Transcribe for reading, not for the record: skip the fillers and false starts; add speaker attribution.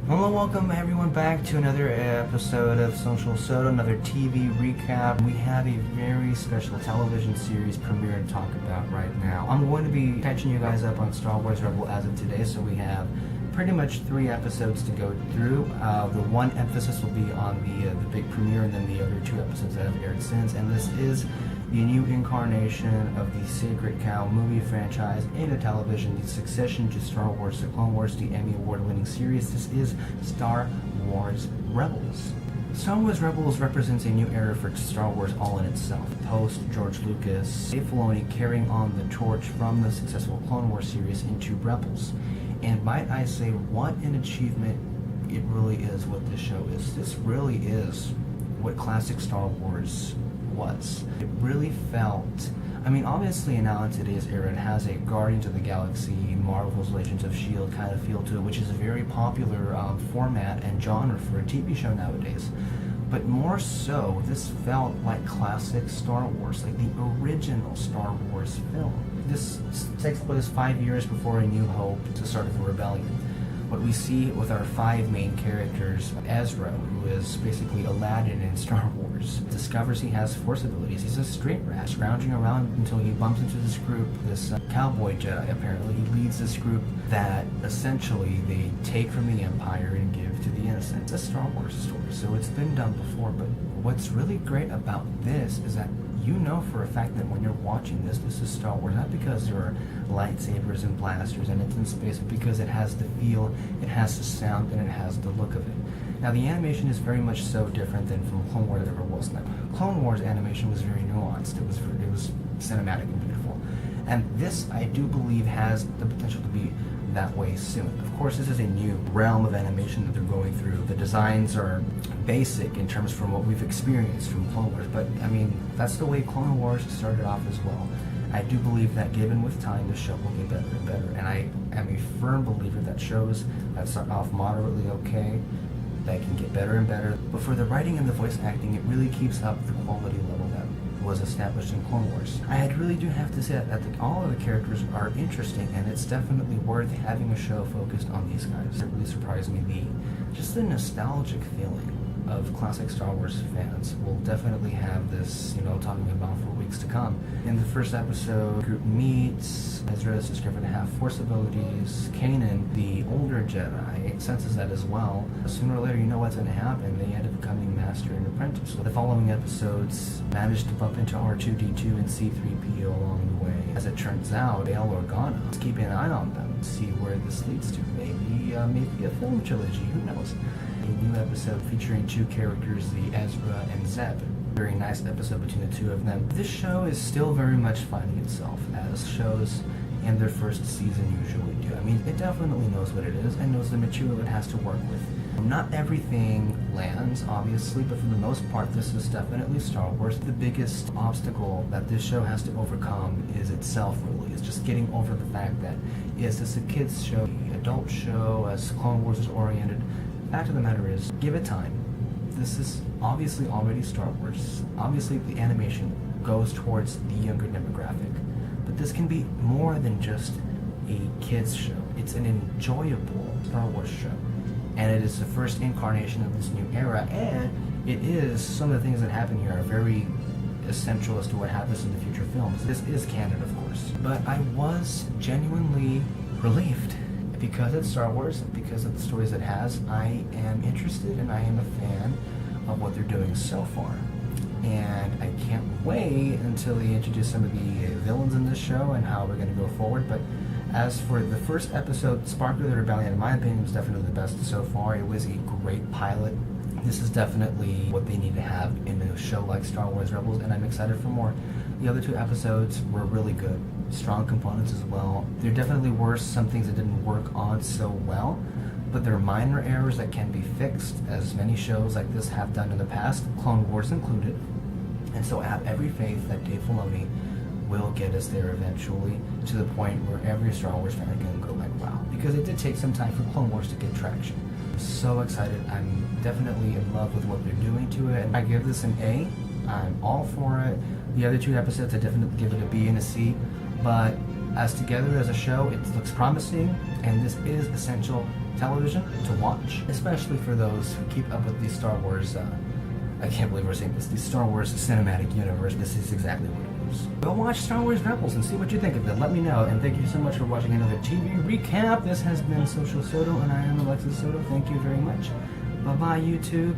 Speaker 1: Hello, welcome everyone back to another episode of Social Soda, another TV recap. We have a very special television series premiere to talk about right now. I'm going to be catching you guys up on Star Wars Rebels as of today, so we have pretty much 3 episodes to go through. The one emphasis will be on the big premiere, and then the other 2 episodes that have aired since. And this is the new incarnation of the Sacred Cow movie franchise into television, the succession to Star Wars, The Clone Wars, the Emmy Award-winning series. This is Star Wars Rebels. Star Wars Rebels represents a new era for Star Wars all in itself. Post George Lucas, Dave Filoni carrying on the torch from the successful Clone Wars series into Rebels. And might I say, what an achievement it really is what this show is. This really is what classic Star Wars was. It really felt, I mean, obviously now in today's era it has a Guardians of the Galaxy, Marvel's Legends of S.H.I.E.L.D. kind of feel to it, which is a very popular format and genre for a TV show nowadays. But more so, this felt like classic Star Wars, like the original Star Wars film. This takes place 5 years before A New Hope, the start of the rebellion. What we see with our 5 main characters, Ezra, who is basically Aladdin in Star Wars, discovers he has Force abilities. He's a straight rat, scrounging around until he bumps into this group, this cowboy Jedi apparently. He leads this group that essentially they take from the Empire and give to the innocent. It's a Star Wars story, so it's been done before, but what's really great about this is that you know for a fact that when you're watching this is Star Wars, not because there are lightsabers and blasters and it's in space, but because it has the feel, it has the sound, and it has the look of it. Now the animation is very much so different than from Clone Wars ever was. Now, Clone Wars animation was very nuanced. It was cinematic and beautiful. And this, I do believe, has the potential to be that way soon. Of course, this is a new realm of animation that they're going through. The designs are basic in terms from what we've experienced from Clone Wars, but I mean, that's the way Clone Wars started off as well. I do believe that given with time, the show will get better and better, and I am a firm believer that shows that start off moderately okay, that can get better and better, but for the writing and the voice acting, it really keeps up the quality level that was established in Clone Wars. I really do have to say that all of the characters are interesting, and it's definitely worth having a show focused on these guys. It really surprised me. Just the nostalgic feeling of classic Star Wars fans will definitely have this, talking about for weeks to come. In the first episode, the group meets. Ezra is discovered to have Force abilities. Kanan, the older Jedi, senses that as well. Sooner or later, you know what's going to happen. They end up becoming master and apprentice. So the following episodes manage to bump into R2-D2 and C-3PO along the way. As it turns out, Bail Organa is keeping an eye on them to see where this leads to. Maybe a film trilogy, who knows? A new episode featuring 2 characters, the Ezra and Zeb. Very nice episode between the 2 of them. This show is still very much finding itself, as shows in their first season usually do. I mean, it definitely knows what it is and knows the material it has to work with. Not everything lands, obviously, but for the most part, this is definitely Star Wars. The biggest obstacle that this show has to overcome is itself, really. It's just getting over the fact that, is this a kid's show, an adult show, as Clone Wars is oriented? Fact of the matter is, give it time. This is obviously already Star Wars. Obviously, the animation goes towards the younger demographic. But this can be more than just a kid's show. It's an enjoyable Star Wars show. And it is the first incarnation of this new era, and it is, some of the things that happen here are very essential as to what happens in the future films. This is canon, of course. But I was genuinely relieved. Because it's Star Wars, because of the stories it has, I am interested and I am a fan of what they're doing so far. And I can't wait until they introduce some of the villains in this show and how we're going to go forward. But as for the first episode, Spark of the Rebellion, in my opinion, was definitely the best so far. It was a great pilot. This is definitely what they need to have in a show like Star Wars Rebels, and I'm excited for more. The other 2 episodes were really good. Strong components as well. There definitely were some things that didn't work on so well, but they're minor errors that can be fixed, as many shows like this have done in the past, Clone Wars included. And so I have every faith that Dave Filoni will get us there eventually, to the point where every Star Wars fan can go like, wow. Because it did take some time for Clone Wars to get traction. I'm so excited. I'm definitely in love with what they're doing to it. I give this an A. I'm all for it. The other 2 episodes, I definitely give it a B and a C. But as together as a show, it looks promising, and this is essential television to watch, especially for those who keep up with the Star Wars, I can't believe we're saying this, the Star Wars cinematic universe. This is exactly what it is. Go watch Star Wars Rebels and see what you think of it. Let me know, and thank you so much for watching another TV recap. This has been Social Soto, and I am Alexis Soto. Thank you very much. Bye-bye, YouTube.